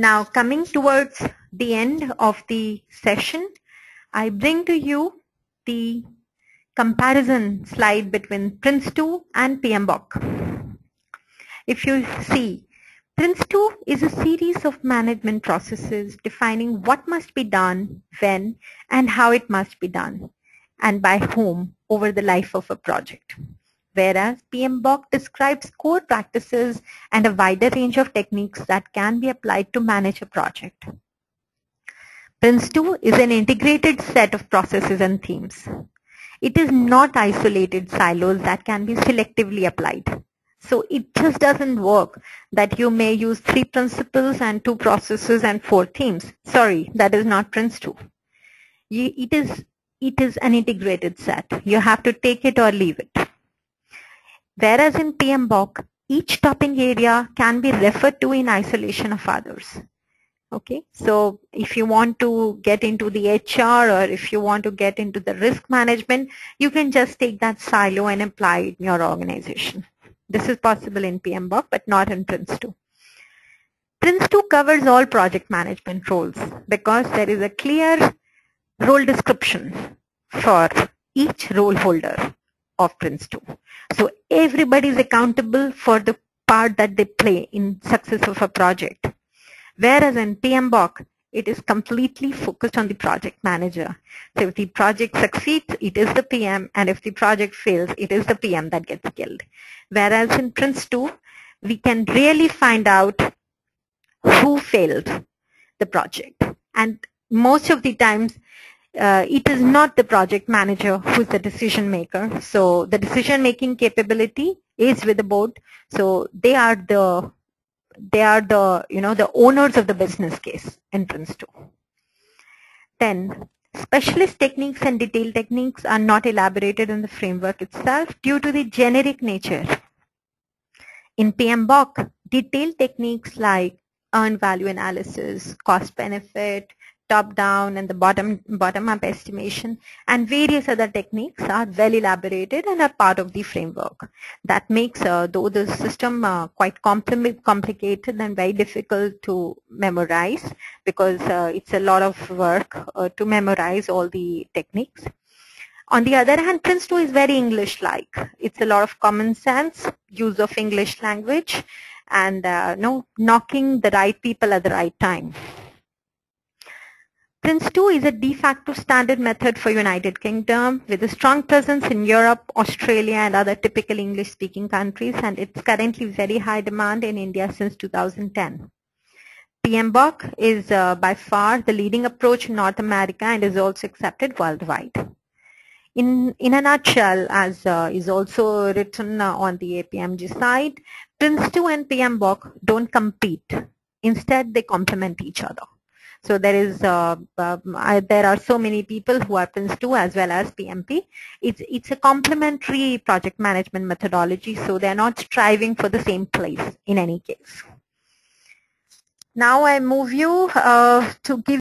Now, coming towards the end of the session, I bring to you the comparison slide between Prince2 and PMBOK. If you see, Prince2 is a series of management processes defining what must be done, when, and how it must be done, and by whom over the life of a project. Whereas PMBOK describes core practices and a wider range of techniques that can be applied to manage a project. Prince2 is an integrated set of processes and themes. It is not isolated silos that can be selectively applied. So it just doesn't work that you may use 3 principles and 2 processes and 4 themes. Sorry, that is not Prince2. It is an integrated set. You have to take it or leave it. Whereas in PMBOK, each topic area can be referred to in isolation of others. Okay, so if you want to get into the HR or if you want to get into the risk management, you can just take that silo and apply it in your organization. This is possible in PMBOK, but not in Prince2. Prince2 covers all project management roles because there is a clear role description for each role holder of Prince2. So everybody is accountable for the part that they play in success of a project. Whereas in PMBOK, it is completely focused on the project manager. So if the project succeeds, it is the PM, and if the project fails, it is the PM that gets killed. Whereas in Prince2, we can really find out who failed the project. And most of the times, it is not the project manager who is the decision maker. So the decision making capability is with the board. So they are the the owners of the business case in Prince2. Then specialist techniques and detailed techniques are not elaborated in the framework itself due to the generic nature. In PMBOK, detailed techniques like earned value analysis, cost benefit, top-down and the bottom-up estimation, and various other techniques are well elaborated and are part of the framework. That makes though the system quite complicated and very difficult to memorize because it's a lot of work to memorize all the techniques. On the other hand, Prince2 is very English-like. It's a lot of common sense, use of English language, and knocking the right people at the right time. Prince2 is a de facto standard method for United Kingdom with a strong presence in Europe, Australia and other typical English-speaking countries, and it's currently very high demand in India since 2010. PMBOK is by far the leading approach in North America and is also accepted worldwide. In a nutshell, as is also written on the APMG side, Prince2 and PMBOK don't compete. Instead, they complement each other. So there are so many people who are Prince2 as well as PMP. It's a complementary project management methodology, so they're not striving for the same place in any case. Now I move you to give